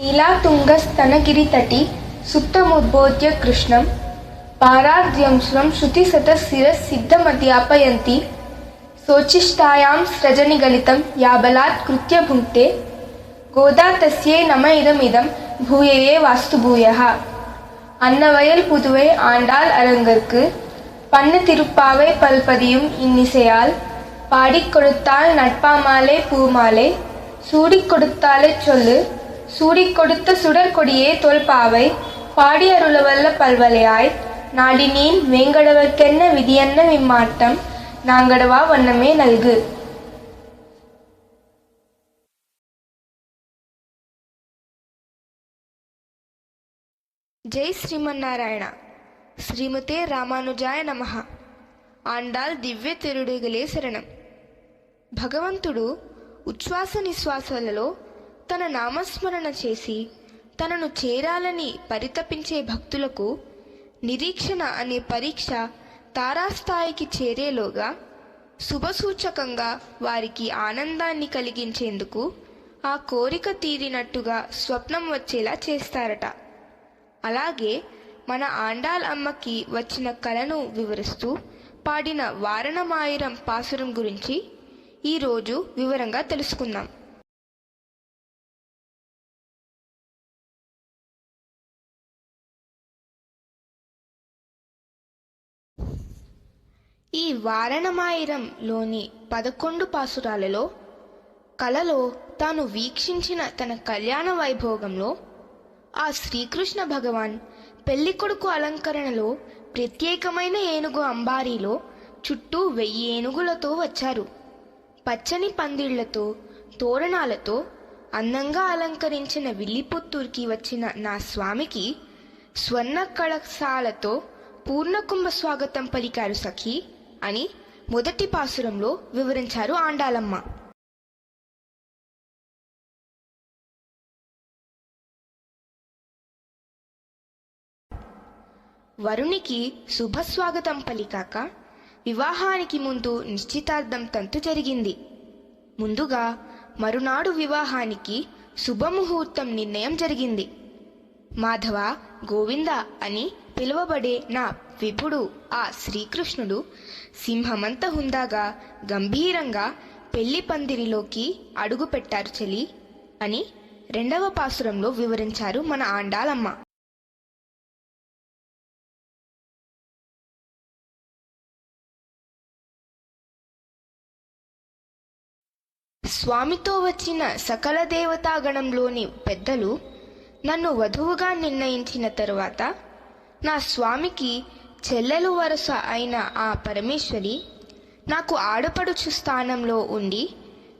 नीलातुङ्गस्तनगिरितटी सुप्तमुद्बोध्य कृष्णं पारार्ध्यंस्वं श्रुतिशतशिरःसिद्धमध्यापयन्ती सोच्छिष्टायां स्रजनिगलितं याबलात् कृत्य भुङ्क्ते गोदा तस्यै नम इदमिदं भूयये वास्तु भूयः. அன்னவயல் புதுவை ஆண்டாள் அரங்கற்கு பண்ணு திருப்பாவை பல்பதியும் இன்னிசையால் பாடிக் கொடுத்தாள் நட்பாமாலே பூமாலே சூடிக் கொடுத்தாலே சொல்லு சூடிக் கொடுத்த சுடற்கொடியே தோல்பாவை பாடி அருளவல்ல பல்வலையாய் நாடினீன் வேங்கடவர்க்கென்ன விதியன்ன விம்மாட்டம் நாங்கடவா வண்ணமே நல்கு. జై శ్రీమన్నారాయణ. శ్రీమతే రామానుజాయ నమః. ఆండాళ్ దివ్య తిరుడిగలే శరణం. భగవంతుడు ఉచ్ఛ్వాస నిశ్వాసాలలో తన నామస్మరణ చేసి తనను చేరాలని పరితపించే భక్తులకు నిరీక్షణ అనే పరీక్ష తారాస్థాయికి చేరేలోగా శుభసూచకంగా వారికి ఆనందాన్ని కలిగించేందుకు ఆ కోరిక తీరినట్టుగా స్వప్నం వచ్చేలా చేస్తారట. అలాగే మన ఆండాళ్ అమ్మకి వచ్చిన కలను వివరిస్తూ పాడిన వారణమాయిరం పాసురం గురించి ఈరోజు వివరంగా తెలుసుకుందాం. ఈ వారణమాయిరంలోని 11 పాసురాలలో కలలో తాను వీక్షించిన తన కళ్యాణ వైభోగంలో ఆ శ్రీకృష్ణ భగవాన్ పెళ్లికొడుకు అలంకరణలో ప్రత్యేకమైన ఏనుగు అంబారీలో చుట్టూ 1000 ఏనుగులతో వచ్చారు. పచ్చని పందిళ్లతో తోరణాలతో అందంగా అలంకరించిన విల్లిపుత్తూరుకి వచ్చిన నా స్వామికి స్వర్ణ కళసాలతో పూర్ణకుంభ స్వాగతం పలికారు సఖీ అని మొదటి పాసురంలో వివరించారు ఆండాళమ్మ. వరునికి శుభస్వాగతం పలికాక వివాహానికి ముందు నిశ్చితార్థం తంతు జరిగింది. ముందుగా మరునాడు వివాహానికి శుభముహూర్తం నిర్ణయం జరిగింది. మాధవ గోవింద అని పిలువబడే నా విభుడు ఆ శ్రీకృష్ణుడు సింహమంత హుందాగా గంభీరంగా పెళ్లి పందిరిలోకి అడుగు పెట్టారు చెలి అని 2వ పాసురంలో వివరించారు మన ఆండాళమ్మ. స్వామితో వచ్చిన సకల దేవతాగణంలోని పెద్దలు నన్ను వధువుగా నిర్ణయించిన తరువాత నా స్వామికి చెల్లెలు వరుస అయిన ఆ పరమేశ్వరి నాకు ఆడపడుచు స్థానంలో ఉండి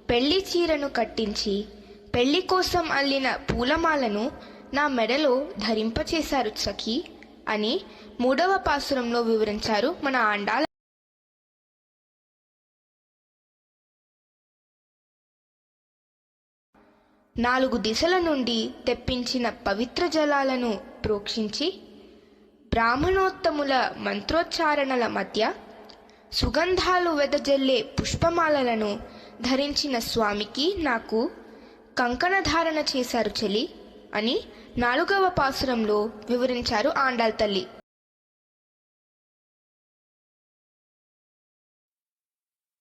పెళ్లి చీరను కట్టించి పెళ్లి కోసం అల్లిన పూలమాలను నా మెడలో ధరింపచేశారు సఖీ అని 3వ పాసురంలో వివరించారు మన ఆండాళ్. నాలుగు దిశల నుండి తెప్పించిన పవిత్ర జలాలను ప్రోక్షించి బ్రాహ్మణోత్తముల మంత్రోచ్చారణల మధ్య సుగంధాలు వెదజల్లే పుష్పమాలలను ధరించిన స్వామికి నాకు కంకణధారణ చేశారు చెలి అని 4వ పాసురంలో వివరించారు ఆండాళ్ తల్లి.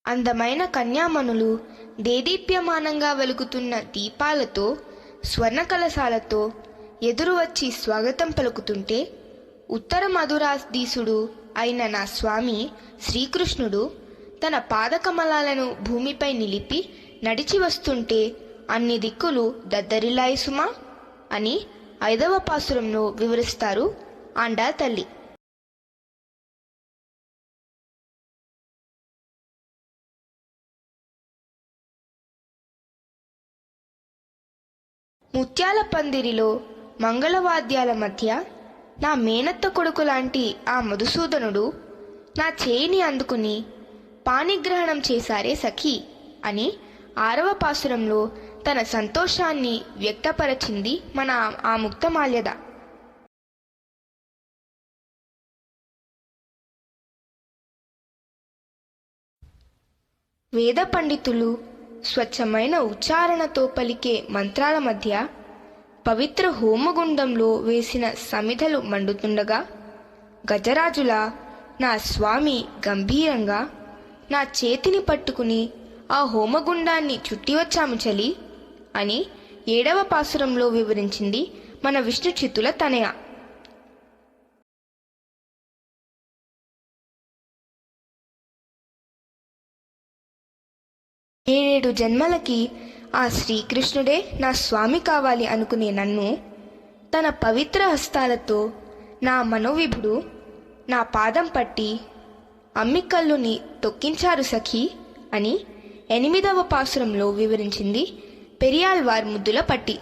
అందమైన కన్యామణులు దేదీప్యమానంగా వెలుగుతున్న దీపాలతో స్వర్ణ కలశాలతో ఎదురు వచ్చి స్వాగతం పలుకుతుంటే ఉత్తర మధురాధీసుడు అయిన నా స్వామి శ్రీకృష్ణుడు తన పాదకమలాలను భూమిపై నిలిపి నడిచి వస్తుంటే అన్ని దిక్కులు దద్దరిల్లాయి సుమా అని 5వ పాసురంలో వివరిస్తారు ఆండాళ్ తల్లి. ముత్యాల పందిరిలో మంగళవాద్యాల మధ్య నా మేనత్త కొడుకు లాంటి ఆ మధుసూదనుడు నా చేయిని అందుకుని పాణిగ్రహణం చేశారే సఖీ అని 6వ పాసురంలో తన సంతోషాన్ని వ్యక్తపరచింది మన ఆ ముక్తమాల్యద. వేద పండితులు స్వచ్ఛమైన ఉచ్చారణతో పలికే మంత్రాల మధ్య పవిత్ర హోమగుండంలో వేసిన సమిధలు మండుతుండగా గజరాజులా నా స్వామి గంభీరంగా నా చేతిని పట్టుకుని ఆ హోమగుండాన్ని చుట్టివచ్చాము చలి అని 7వ పాసురంలో వివరించింది మన విష్ణు చిత్తుల తనయ. ఏడేడు జన్మలకి ఆ శ్రీకృష్ణుడే నా స్వామి కావాలి అనుకునే నన్ను తన పవిత్ర హస్తాలతో నా మనోవిభుడు నా పాదం పట్టి అమ్మికల్లుని తొక్కించారు సఖీ అని 8వ పాసురంలో వివరించింది పెరియాళ్వార్ ముద్దుల పట్టి.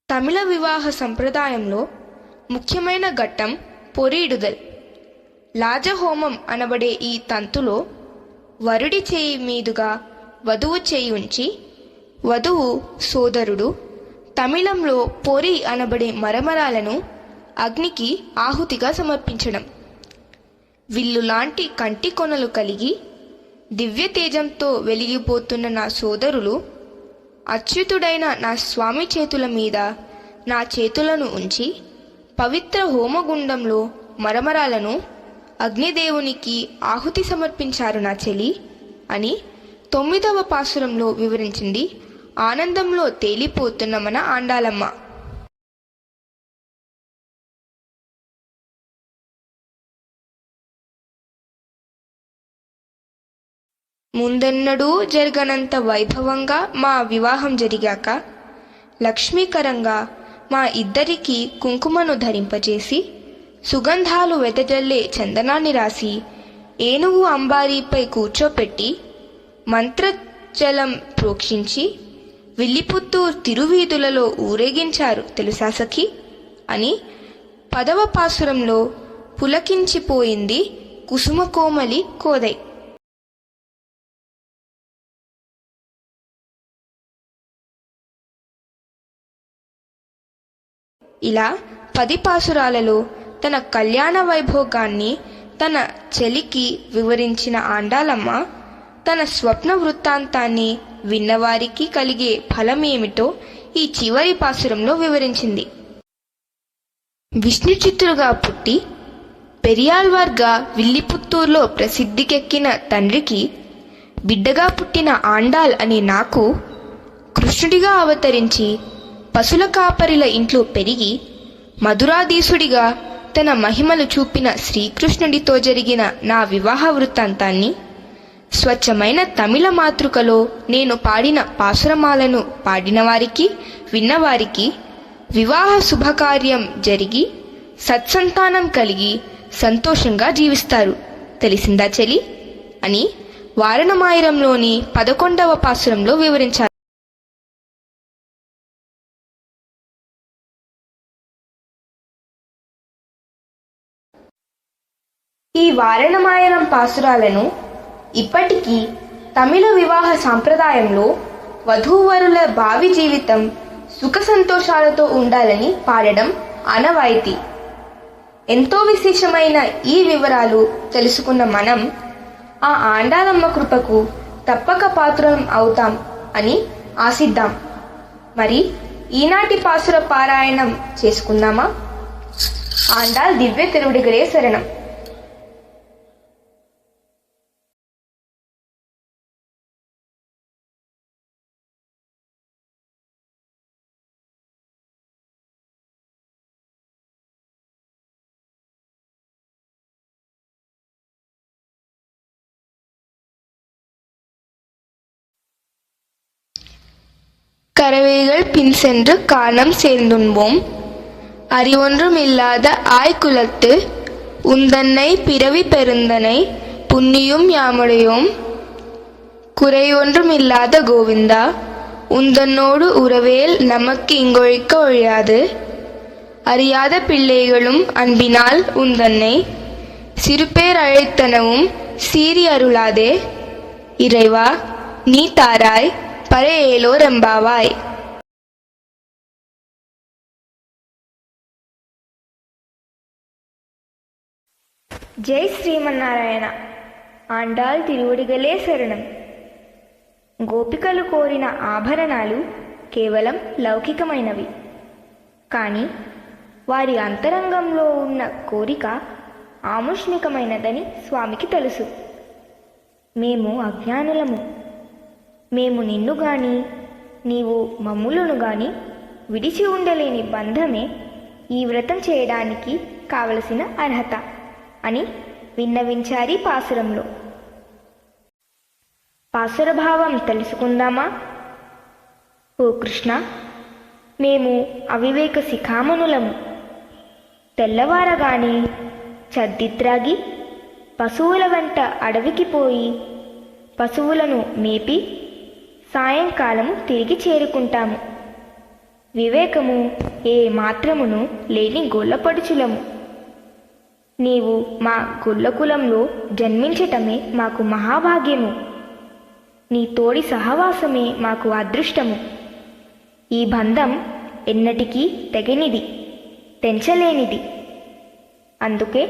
తమిళ వివాహ సంప్రదాయంలో ముఖ్యమైన ఘట్టం పొరీడుదల్. లాజహోమం అనబడే ఈ తంతులో వరుడి చేయి మీదుగా వధువు చేయి ఉంచి వధువు సోదరుడు తమిళంలో పొరి అనబడే మరమరాలను అగ్నికి ఆహుతిగా సమర్పించడం. విల్లులాంటి కంటి కొనలు కలిగి దివ్య తేజంతో వెలిగిపోతున్న నా సోదరులు అచ్యుతుడైన నా స్వామి చేతుల మీద నా చేతులను ఉంచి పవిత్ర హోమగుండంలో మరమరాలను అగ్నిదేవునికి ఆహుతి సమర్పించారు నా చెలి అని 9వ పాసురంలో వివరించింది ఆనందంలో తేలిపోతున్న మన ఆండాలమ్మ. ముందెన్నడూ జరగనంత వైభవంగా మా వివాహం జరిగాక లక్ష్మీకరంగా మా ఇద్దరికీ కుంకుమను ధరింపజేసి సుగంధాలు వెదజల్లే చందనాన్ని రాసి ఏనుగు అంబారీపై కూర్చోపెట్టి మంత్రజలం ప్రోక్షించి విల్లిపుత్తూరు తిరువీధులలో ఊరేగించారు తెలుసా సఖి అని 10వ పాసురంలో పులకించిపోయింది కుసుమకోమలి కోదై. ఇలా 10 పాసురాలలో తన కళ్యాణ వైభోగాన్ని తన చెలికి వివరించిన ఆండాలమ్మ తన స్వప్న వృత్తాంతాన్ని విన్నవారికి కలిగే ఫలమేమిటో ఈ చివరి పాసురంలో వివరించింది. విష్ణు చిత్తులుగా పుట్టి పెరియాళ్వార్గా విల్లిపుత్తూరులో ప్రసిద్ధికెక్కిన తండ్రికి బిడ్డగా పుట్టిన ఆండాల్ అనే నాకు కృష్ణుడిగా అవతరించి పశుల కాపరిల ఇంట్లో పెరిగి మధురాధీసుడిగా తన మహిమలు చూపిన శ్రీకృష్ణుడితో జరిగిన నా వివాహ వృత్తాంతాన్ని స్వచ్ఛమైన తమిళ మాతృకలో నేను పాడిన పాసురమాలను పాడినవారికి విన్నవారికి వివాహ శుభకార్యం జరిగి సత్సంతానం కలిగి సంతోషంగా జీవిస్తారు తెలిసిందా చెలి అని వారణమాయిరంలోని 11వ పాసురంలో వివరించారు. ఈ వారణమాయనం పాసురాలను ఇప్పటికీ తమిళ వివాహ సాంప్రదాయంలో వధూవరుల భావి జీవితం సుఖ సంతోషాలతో ఉండాలని పాడడం ఆనవాయితీ. ఎంతో విశేషమైన ఈ వివరాలు తెలుసుకున్న మనం ఆ ఆండాలమ్మ కృపకు తప్పక పాత్రలం అవుతాం అని ఆశిద్దాం. మరి ఈనాటి పాసుర పారాయణం చేసుకుందామా? ఆండాల్ దివ్య తిరువడిగలే శరణం. கறவைகள் பின் சென்று காலம் சேர்ந்துண்போம். அறிவொன்றும் இல்லாத ஆய்குலத்து உந்தன்னை பிறவி பெருந்தனை புண்ணியும் யாமுடையோம். குறையொன்றும் இல்லாத கோவிந்தா உந்தன்னோடு உறவேல் நமக்கு இங்கொழிக்க ஒழியாது. அறியாத பிள்ளைகளும் அன்பினால் உந்தன்னை சிறுபேர் அழைத்தனவும் சீறி அருளாதே. இறைவா நீ தாராய் பரையேலோ ரெம்பாவாய். జై శ్రీమన్నారాయణ. ఆండాళ్ తిరువడిగలే శరణం. గోపికలు కోరిన ఆభరణాలు కేవలం లౌకికమైనవి. కానీ వారి అంతరంగంలో ఉన్న కోరిక ఆముష్మికమైనదని స్వామికి తెలుసు. మేము అజ్ఞానులము. మేము నిన్ను గాని నీవు మమ్ములను గాని విడిచి ఉండలేని బంధమే ఈ వ్రతం చేయడానికి కావలసిన అర్హత అని విన్నవించారి పాసురంలో. పాసురభావం తెలుసుకుందామా? ఓ కృష్ణ, మేము అవివేక శిఖామణులము. తెల్లవారగానే చద్దిత్రాగి పశువుల వెంట అడవికి పోయి పశువులను మేపి సాయంకాలం తిరిగి చేరుకుంటాము. వివేకము ఏ మాత్రమును లేని గొల్లపడుచులము. నీవు మా గొల్లకులంలో జన్మించటమే మాకు మహాభాగ్యము. నీ తోడి సహవాసమే మాకు అదృష్టము. ఈ బంధం ఎన్నటికీ తెగనిది, తెంచలేనిది. అందుకే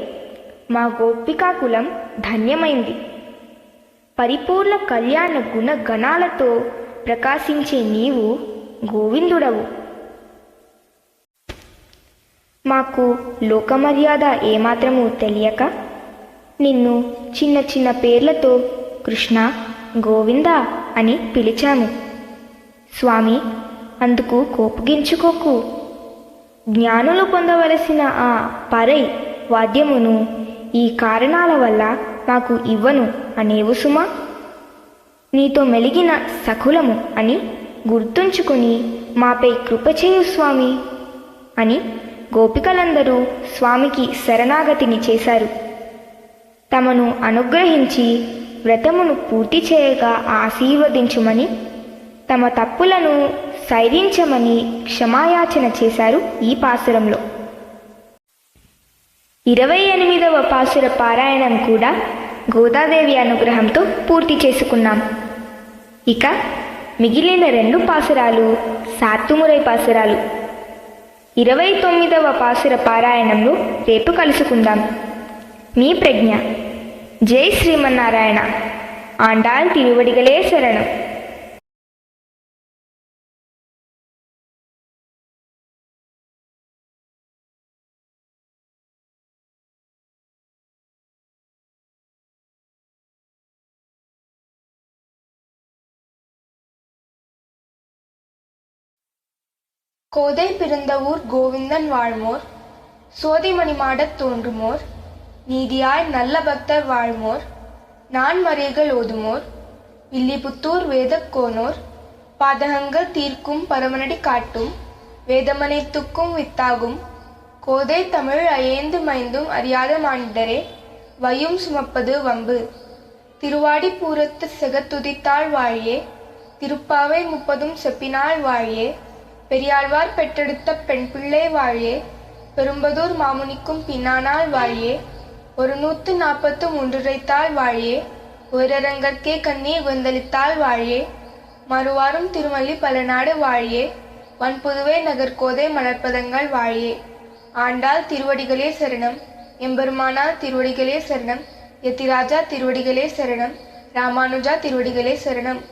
మా గోపికా కులం ధన్యమైంది. పరిపూర్ణ కళ్యాణ గుణ గణాలతో ప్రకాశించే నీవు గోవిందుడవు. మాకు లోకమర్యాద ఏమాత్రము తెలియక నిన్ను చిన్న చిన్న పేర్లతో కృష్ణ, గోవింద అని పిలిచాము. స్వామి, అందుకు కోపగించుకోకు. జ్ఞానులు పొందవలసిన ఆ పరై వాద్యమును ఈ కారణాల వల్ల మాకు ఇవ్వను అనేవు సుమా. నీతో మెలిగిన సఖులము అని గుర్తుంచుకొని మాపై కృపచేయు స్వామి అని గోపికలందరూ స్వామికి శరణాగతిని చేశారు. తమను అనుగ్రహించి వ్రతమును పూర్తి చేయగా ఆశీర్వదించుమని, తమ తప్పులను సైరించమని క్షమాయాచన చేశారు ఈ పాసురంలో. 28వ పాసుర పారాయణం కూడా గోదాదేవి అనుగ్రహంతో పూర్తి చేసుకున్నాం. ఇక మిగిలిన 2 పాసురాలు సాత్తుమురై పాసురాలు. 29వ పాసుర పారాయణంలో రేపు కలుసుకుందాం. మీ ప్రజ్ఞ. జై శ్రీమన్నారాయణ. ఆండాళ్ తిరువడిగలే శరణం. கோதை பிறந்த ஊர் கோவிந்தன் வாழ்மோர், சோதிமணி மாடத் தோன்றுமோர், நீதியாய் நல்ல பக்தர் வாழ்மோர், நான்மறைகள் ஓதுமோர், வில்லிபுத்தூர் வேதக்கோனோர், பாதகங்கள் தீர்க்கும் பரமனடி காட்டும், வேதமனைத்துக்கும் வித்தாகும், கோதை தமிழ் அயேந்து மைந்தும் அறியாத மானிடரே, வையும் சுமப்பது வம்பு. திருவாடி பூரத்து செகத்துதித்தாள் வாழியே, திருப்பாவை 30 செப்பினாள் வாழியே, பெரியாழ்வார் பெற்றெடுத்த பெண் பிள்ளை வாழியே, பெரும்பதூர் மாமுனிக்கும் பின்னானாள் வாழியே, 143 உரைத்தாள் வாழியே, ஓரரங்கற்கே கண்ணீர் கொந்தளித்தாள் வாழியே, மறுவாரும் திருமல்லி பலநாடு வாழியே, வன்புதுவை நகர்கோதை மலர்ப்பதங்கள் வாழியே. ஆண்டாள் திருவடிகளே சரணம். எம்பெருமானார் திருவடிகளே சரணம். யதிராஜா திருவடிகளே சரணம். ராமானுஜா திருவடிகளே சரணம்.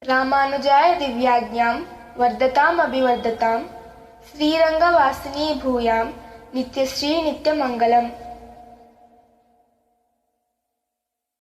రామానుజాయ దివ్యాజ్ఞాం వర్ధతాం అభివర్ధతాం శ్రీరంగవాసిని భూయాం నిత్యశ్రీ నిత్యమంగళం.